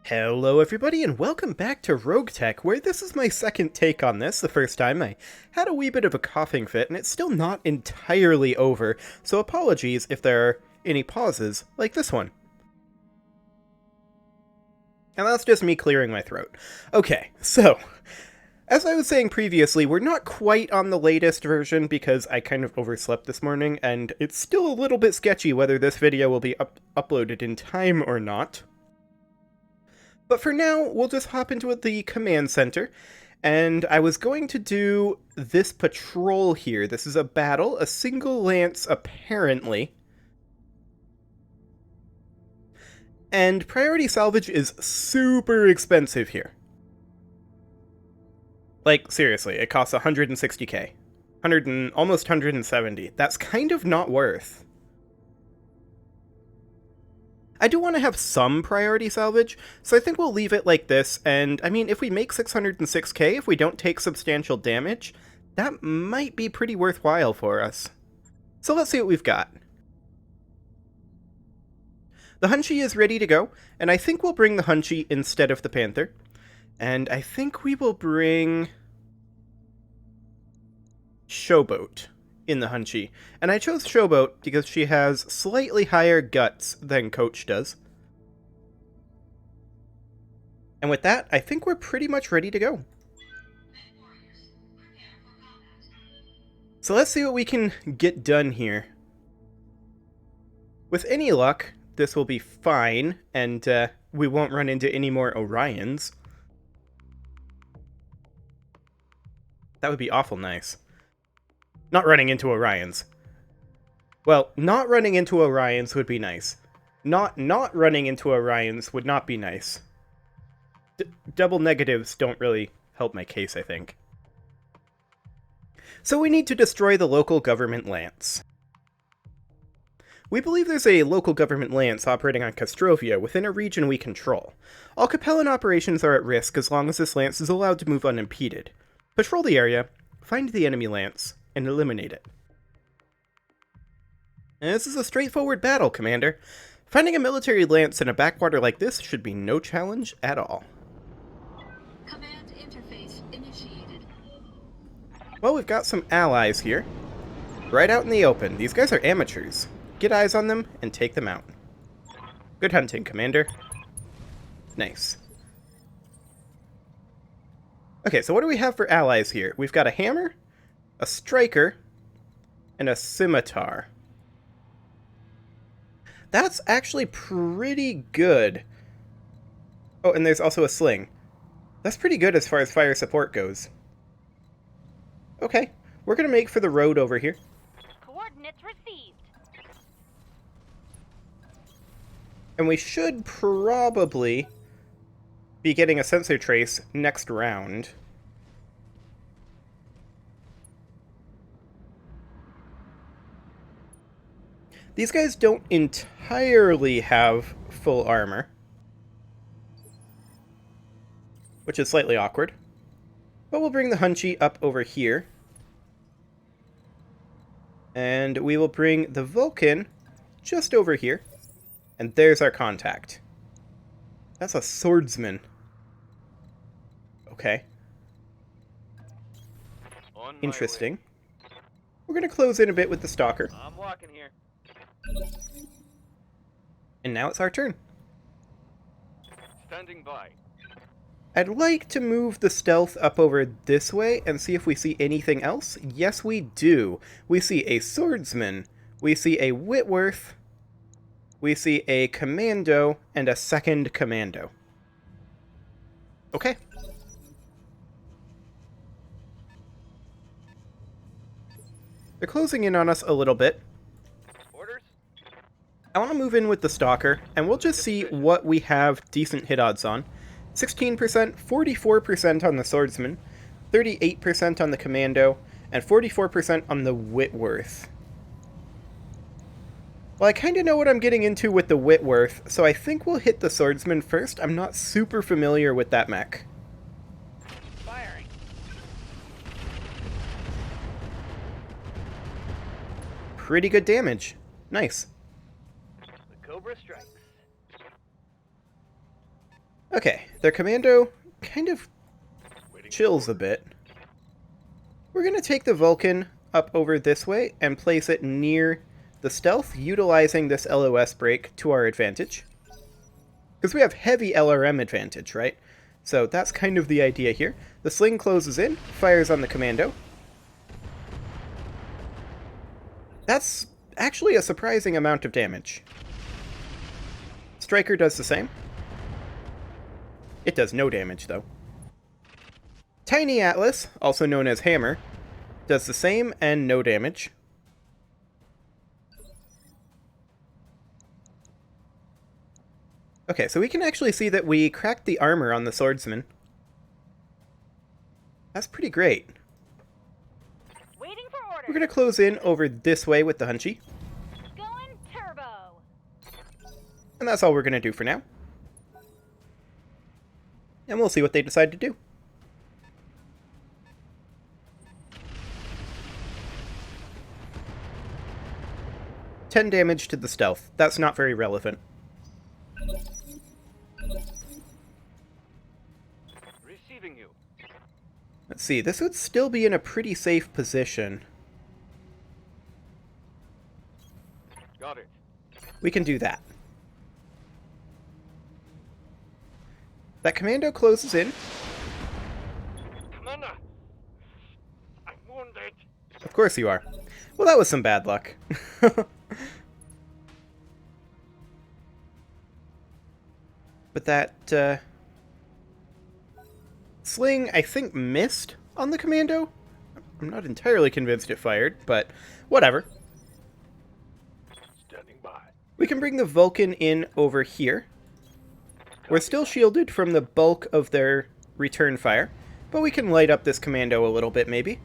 Hello everybody and welcome back to RogueTech, where this is my second take on this. The first time I had a wee bit of a coughing fit and it's still not entirely over, so apologies if there are any pauses like this one. And that's just me clearing my throat. Okay, so, as I was saying previously, we're not quite on the latest version because I kind of overslept this morning, and it's still a little bit sketchy whether this video will be uploaded in time or not. But for now, we'll just hop into the command center, and I was going to do this patrol here. This is a battle, a single lance apparently. And priority salvage is super expensive here. Like, seriously, it costs 160k. Almost 170. That's kind of not worth. I do want to have some priority salvage, so I think we'll leave it like this, and I mean, if we make 606k, if we don't take substantial damage, that might be pretty worthwhile for us. So let's see what we've got. The Hunchy is ready to go, and I think we'll bring the Hunchy instead of the Panther. And I think we will bring Showboat in the Hunchy. And I chose Showboat because she has slightly higher guts than Coach does. And with that, I think we're pretty much ready to go. So let's see what we can get done here. With any luck, this will be fine, and we won't run into any more Orions. That would be awful nice. Not running into Orions. Well, not running into Orions would be nice. Not running into Orions would not be nice. Double negatives don't really help my case, I think. So we need to destroy the local government lance. We believe there's a local government lance operating on Castrovia within a region we control. All Capellan operations are at risk as long as this lance is allowed to move unimpeded. Patrol the area, find the enemy lance, and eliminate it. And this is a straightforward battle, Commander. Finding a military lance in a backwater like this should be no challenge at all. Command interface initiated. Well, we've got some allies here. Right out in the open. These guys are amateurs. Get eyes on them and take them out. Good hunting, Commander. Nice. Okay, so what do we have for allies here? We've got a hammer, a striker, and a scimitar. That's actually pretty good. Oh, and there's also a sling. That's pretty good as far as fire support goes. Okay, we're gonna make for the road over here. Coordinates received. And we should probably be getting a sensor trace next round. These guys don't entirely have full armor, which is slightly awkward. But we'll bring the Hunchy up over here. And we will bring the Vulcan just over here. And there's our contact. That's a swordsman. Okay. Interesting. We're going to close in a bit with the Stalker. I'm walking here. And now it's our turn. Standing by. I'd like to move the stealth up over this way and see if we see anything else. Yes, we do. We see a swordsman. We see a Whitworth. We see a commando and a second commando. Okay. They're closing in on us a little bit. Orders? I want to move in with the Stalker, and we'll just see what we have decent hit odds on. 16%, 44% on the Swordsman, 38% on the Commando, and 44% on the Whitworth. Well, I kind of know what I'm getting into with the Whitworth, so I think we'll hit the Swordsman first. I'm not super familiar with that mech. Firing. Pretty good damage. Nice. The Cobra strikes. Okay, their commando kind of chills a bit. We're going to take the Vulcan up over this way and place it near the stealth, utilizing this LOS break to our advantage. Because we have heavy LRM advantage, right? So that's kind of the idea here. The sling closes in, fires on the commando. That's actually a surprising amount of damage. Striker does the same. It does no damage, though. Tiny Atlas, also known as Hammer, does the same and no damage. Okay, so we can actually see that we cracked the armor on the swordsman. That's pretty great. Waiting for orders. We're going to close in over this way with the Hunchy. Going turbo. And that's all we're going to do for now. And we'll see what they decide to do. $10 damage to the stealth. That's not very relevant. Receiving you. Let's see, this would still be in a pretty safe position. Got it. We can do that. That commando closes in. Commander! I'm wounded. Of course you are. Well, that was some bad luck. But that, sling, I think, missed on the commando? I'm not entirely convinced it fired, but whatever. Standing by. We can bring the Vulcan in over here. We're still shielded from the bulk of their return fire, but we can light up this commando a little bit, maybe.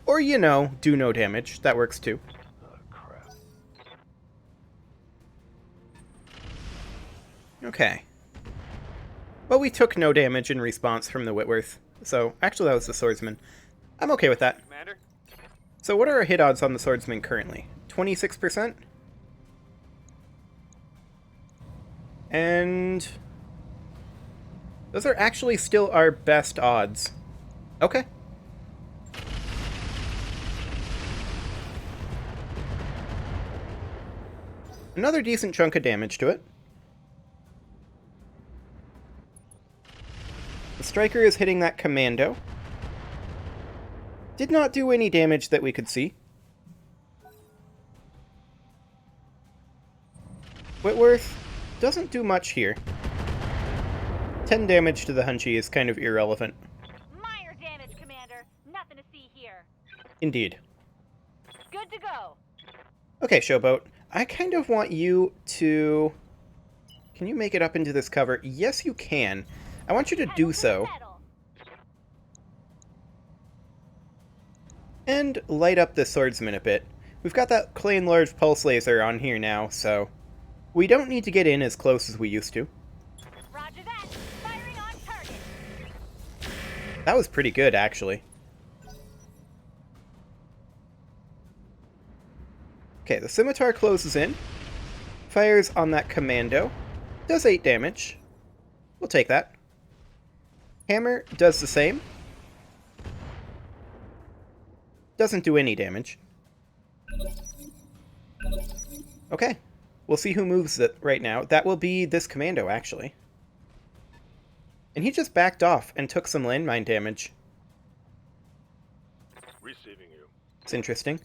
Or, you know, do no damage. That works too. Oh, crap. Okay. Well, we took no damage in response from the Whitworth, so actually that was the swordsman. I'm okay with that. Commander? So what are our hit odds on the swordsman currently? 26%? And those are actually still our best odds. Okay. Another decent chunk of damage to it. The striker is hitting that commando. Did not do any damage that we could see. Whitworth doesn't do much here. 10 damage to the Hunchy is kind of irrelevant. Minor damage, Commander. Nothing to see here. Indeed. Good to go. Okay, Showboat. I kind of want you to... Can you make it up into this cover? Yes, you can. I want you to do so. And light up the swordsman a bit. We've got that plain large pulse laser on here now, so we don't need to get in as close as we used to. Roger that. Firing on target. That was pretty good, actually. Okay, the scimitar closes in, fires on that commando, does 8 damage. We'll take that. Hammer does the same. Doesn't do any damage. Okay, we'll see who moves it right now. That will be this commando, actually. And he just backed off and took some landmine damage. Receiving you. It's interesting.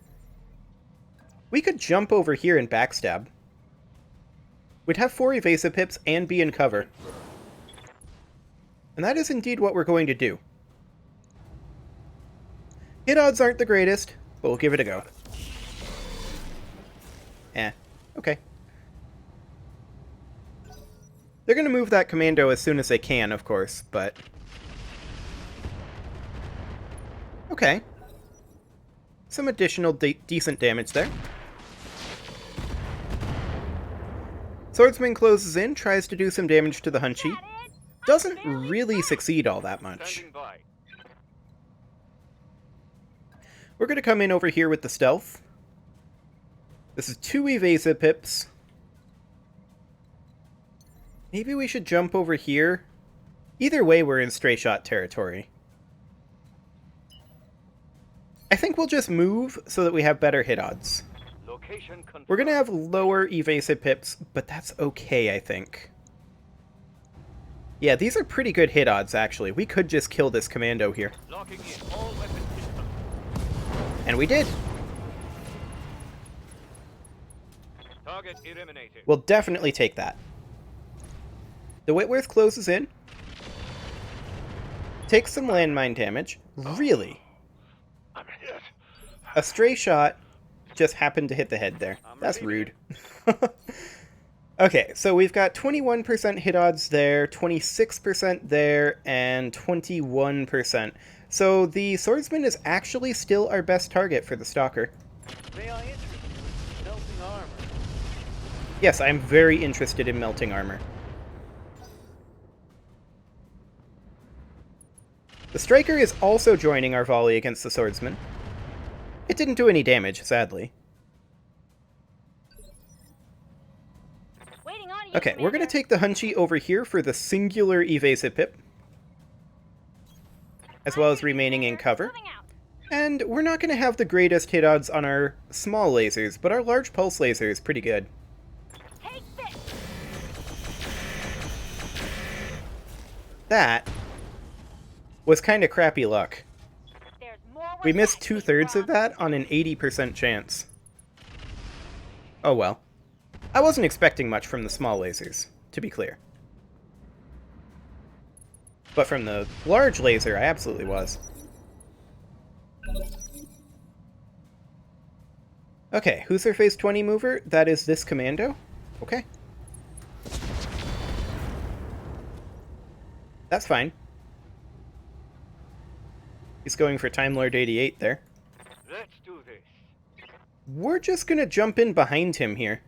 We could jump over here and backstab. We'd have 4 evasive pips and be in cover. And that is indeed what we're going to do. Hit odds aren't the greatest, but we'll give it a go. Okay. They're going to move that commando as soon as they can, of course, but... Okay. Some additional decent damage there. Swordsman closes in, tries to do some damage to the Hunchy. Doesn't really succeed all that much. Standing by. We're going to come in over here with the stealth. This is 2 evasive pips. Maybe we should jump over here. Either way, we're in stray shot territory. I think we'll just move so that we have better hit odds. Location confirmed. We're gonna have lower evasive pips, but that's okay, I think. Yeah, these are pretty good hit odds, actually. We could just kill this commando here. Locking in all weapon systems. And we did. Target eliminated. We'll definitely take that. The Whitworth closes in. Takes some landmine damage. Really? I'm hit. A stray shot just happened to hit the head there. That's rude. Okay, so we've got 21% hit odds there, 26% there, and 21%. So the swordsman is actually still our best target for the stalker. May I interest you in melting armor? Yes, I'm very interested in melting armor. The striker is also joining our volley against the swordsman. It didn't do any damage, sadly. Waiting on you, Okay, we're gonna Commander. take the Hunchy over here for the singular evasive pip, as well as remaining in cover. Moving out. And we're not gonna have the greatest hit odds on our small lasers, but our large pulse laser is pretty good. Take this. That was kind of crappy luck. There's more where We missed that came 2/3 of from. that on an 80% chance. Oh well. I wasn't expecting much from the small lasers, to be clear. But from the large laser, I absolutely was. Okay, who's their phase 20 mover? That is this commando? Okay. That's fine. He's going for Time Lord 88 there. Let's do this. We're just gonna jump in behind him here.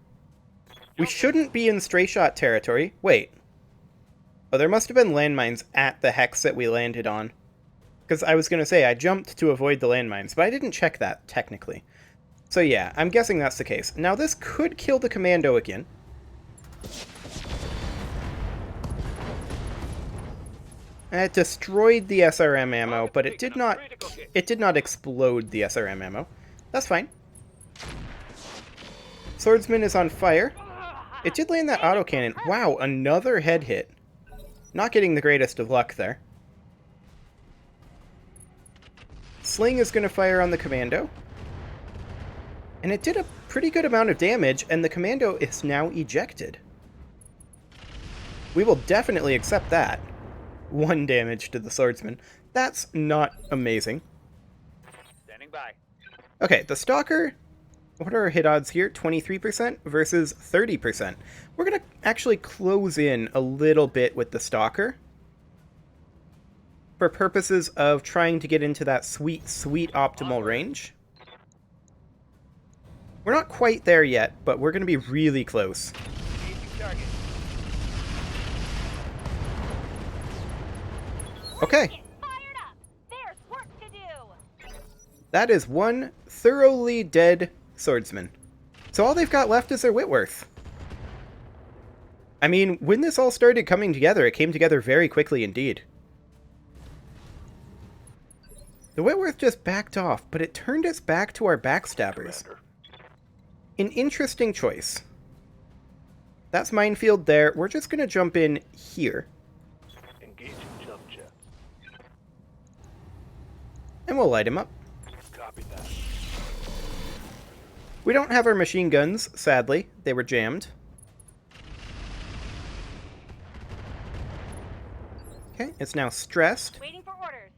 We shouldn't be in stray shot territory. Wait. Oh, there must have been landmines at the hex that we landed on. Because I was gonna say, I jumped to avoid the landmines, but I didn't check that, technically. So yeah, I'm guessing that's the case. Now this could kill the commando again. It destroyed the SRM ammo, but it did not explode the SRM ammo. That's fine. Swordsman is on fire. It did land that autocannon. Wow, another head hit. Not getting the greatest of luck there. Sling is going to fire on the commando. And it did a pretty good amount of damage, and the commando is now ejected. We will definitely accept that. 1 damage to the swordsman. That's not amazing. Standing by. Okay, the stalker. What are our hit odds here? 23% versus 30%. We're going to actually close in a little bit with the stalker. For purposes of trying to get into that sweet, sweet optimal range. We're not quite there yet, but we're going to be really close. Engaging target. Okay. Get fired up. There's work to do. That is one thoroughly dead swordsman. So all they've got left is their Whitworth. I mean, when this all started coming together, it came together very quickly indeed. The Whitworth just backed off, but it turned us back to our backstabbers. Commander. An interesting choice. That's minefield there. We're just going to jump in here. Engaging jump jets. And we'll light him up. Copy that. We don't have our machine guns, sadly. They were jammed. Okay, it's now stressed. Waiting for orders.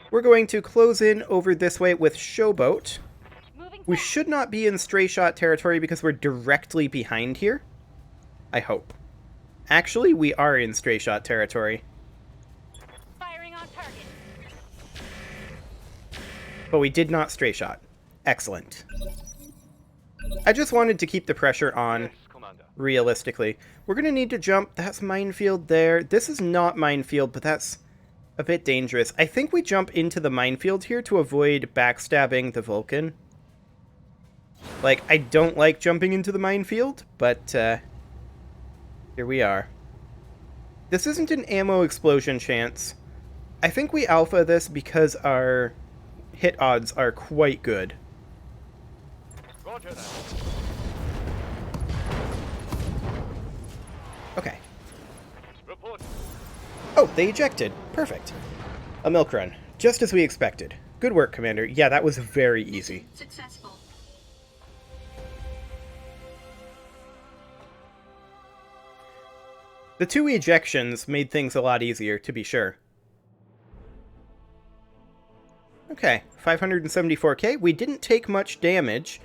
We're going to close in over this way with Showboat. Moving We fast. should not be in stray shot territory because we're directly behind here. I hope. Actually, we are in stray shot territory. Firing on target. But we did not stray shot. Excellent. I just wanted to keep the pressure on, Yes, Commander. realistically. We're going to need to jump. That's minefield there. This is not minefield, but that's a bit dangerous. I think we jump into the minefield here to avoid backstabbing the Vulcan. Like, I don't like jumping into the minefield, but here we are. This isn't an ammo explosion chance. I think we alpha this because our hit odds are quite good. Roger that. Okay. Report. Oh, they ejected. Perfect. A milk run. Just as we expected. Good work, Commander. Yeah, that was very easy. Successful. The 2 ejections made things a lot easier, to be sure. Okay, 574k. We didn't take much damage.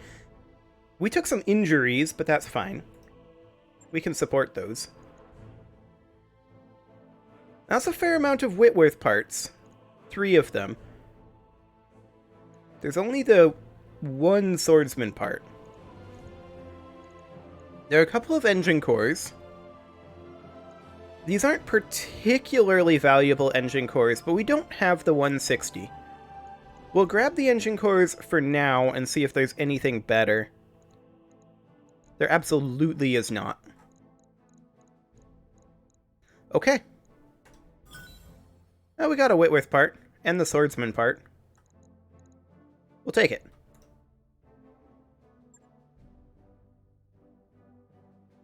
We took some injuries, but that's fine. We can support those. That's a fair amount of Whitworth parts. 3 of them. There's only the 1 swordsman part. There are a couple of engine cores. These aren't particularly valuable engine cores, but we don't have the 160. We'll grab the engine cores for now and see if there's anything better. There absolutely is not. Okay. Now we got a Whitworth part, and the swordsman part. We'll take it.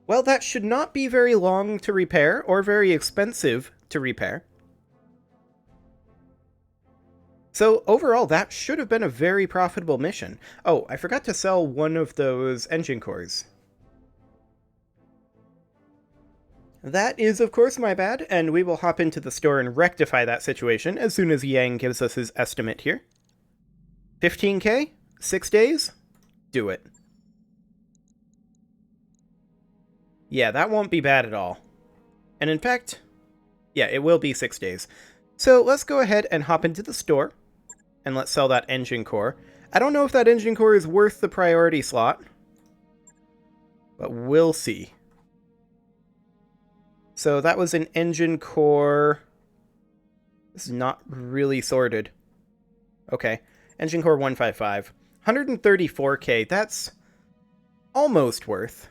Well, that should not be very long to repair, or very expensive to repair. So, overall, that should have been a very profitable mission. Oh, I forgot to sell one of those engine cores. That is, of course, my bad, and we will hop into the store and rectify that situation as soon as Yang gives us his estimate here. 15k? 6 days? Do it. Yeah, that won't be bad at all. And in fact, yeah, it will be 6 days. So let's go ahead and hop into the store, and let's sell that engine core. I don't know if that engine core is worth the priority slot, but we'll see. So that was an engine core. This is not really sorted. Okay, engine core 155. 134k, that's almost worth.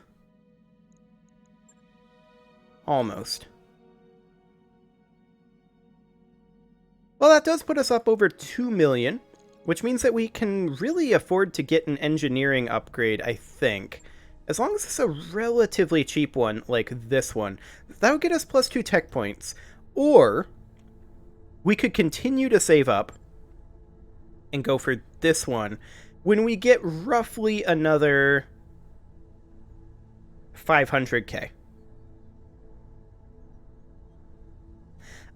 Almost. Well, that does put us up over 2 million, which means that we can really afford to get an engineering upgrade, I think. As long as it's a relatively cheap one, like this one. That would get us plus 2 tech points. Or, we could continue to save up and go for this one when we get roughly another 500k.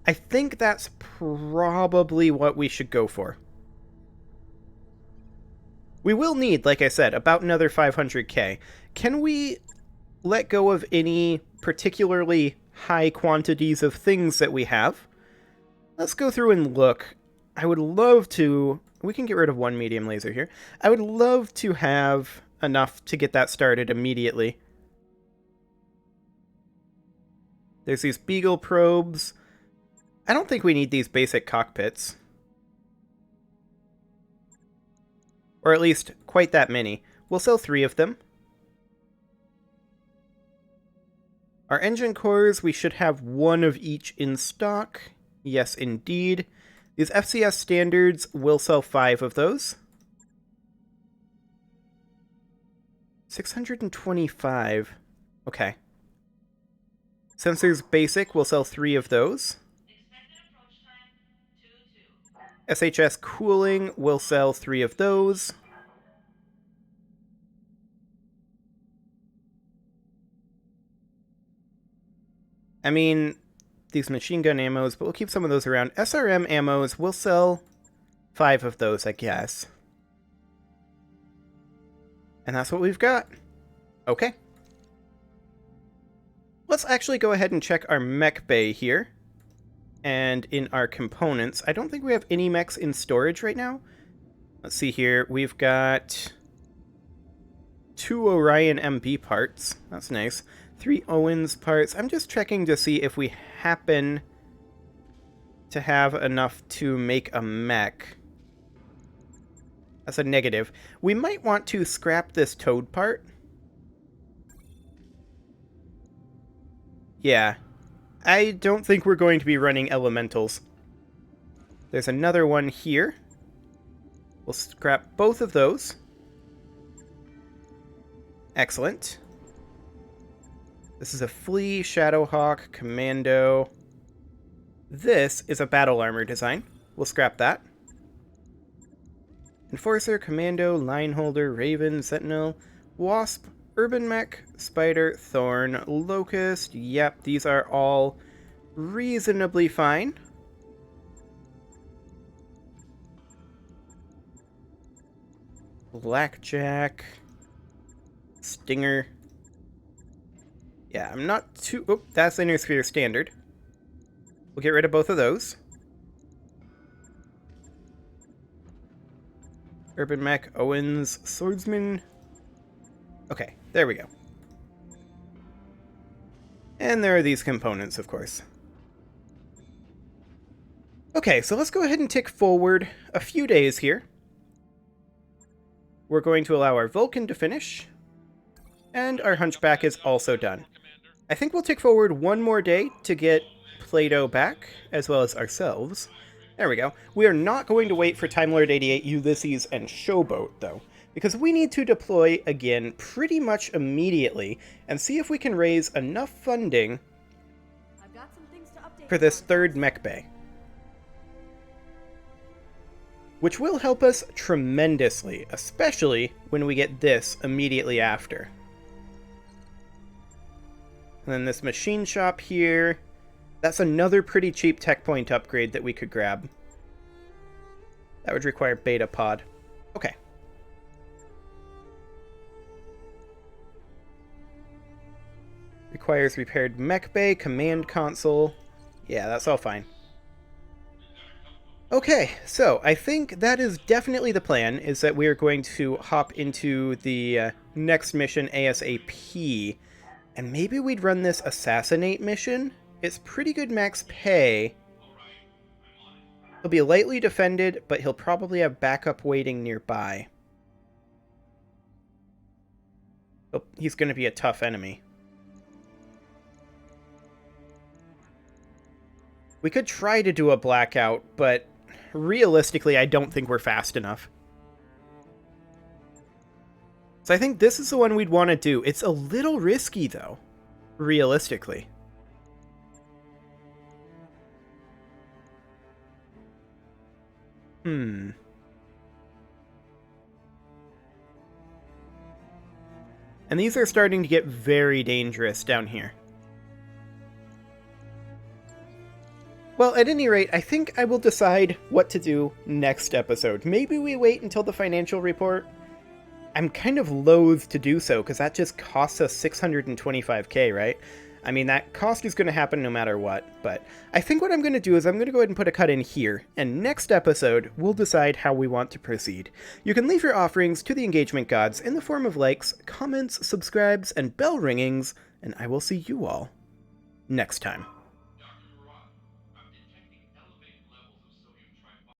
I think that's probably what we should go for. We will need, like I said, about another 500k. Can we let go of any particularly high quantities of things that we have? Let's go through and look. I would love to... We can get rid of 1 medium laser here. I would love to have enough to get that started immediately. There's these Beagle probes. I don't think we need these basic cockpits. Or at least quite that many. We'll sell 3 of them. Our engine cores, we should have 1 of each in stock. Yes, indeed. These FCS standards, we'll sell 5 of those. 625. Okay. Sensors basic, we'll sell 3 of those. SHS cooling, we'll sell 3 of those. I mean, these machine gun ammos, but we'll keep some of those around. SRM ammos, we'll sell 5 of those, I guess. And that's what we've got. Okay. Let's actually go ahead and check our mech bay here. And in our components, I don't think we have any mechs in storage right now. Let's see here. We've got 2 Orion MB parts. That's nice. 3 Owens parts. I'm just checking to see if we happen to have enough to make a mech. That's a negative. We might want to scrap this Toad part. Yeah. I don't think we're going to be running elementals. There's another one here. We'll scrap both of those. Excellent. This is a Flea, Shadowhawk, Commando. This is a battle armor design. We'll scrap that. Enforcer, Commando, Lineholder, Raven, Sentinel, Wasp, Urban Mech, Spider, Thorn, Locust. Yep, these are all reasonably fine. Blackjack. Stinger. Yeah, I'm not too... Oh, that's Inner Sphere Standard. We'll get rid of both of those. Urban Mech, Owens, Swordsman. Okay, there we go. And there are these components, of course. Okay, so let's go ahead and tick forward a few days here. We're going to allow our Vulcan to finish. And our Hunchback is also done. I think we'll tick forward one more day to get Plato back, as well as ourselves. There we go. We are not going to wait for Time Lord 88, Ulysses, and Showboat, though, because we need to deploy again pretty much immediately and see if we can raise enough funding for this third mech bay. Which will help us tremendously, especially when we get this immediately after. And then this machine shop here. That's another pretty cheap tech point upgrade that we could grab. That would require beta pod. Okay. Requires repaired mech bay, command console. Yeah, that's all fine. Okay, so I think that is definitely the plan, is that we are going to hop into the next mission ASAP. And maybe we'd run this assassinate mission. It's pretty good max pay. He'll be lightly defended, but he'll probably have backup waiting nearby. Oh, he's going to be a tough enemy. We could try to do a blackout, but realistically, I don't think we're fast enough. So I think this is the one we'd want to do. It's a little risky, though, realistically. And these are starting to get very dangerous down here. Well, at any rate, I think I will decide what to do next episode. Maybe we wait until the financial report. I'm kind of loath to do so, because that just costs us 625k, right? I mean, that cost is going to happen no matter what, but I think what I'm going to do is I'm going to go ahead and put a cut in here, and next episode, we'll decide how we want to proceed. You can leave your offerings to the engagement gods in the form of likes, comments, subscribes, and bell ringings, and I will see you all next time.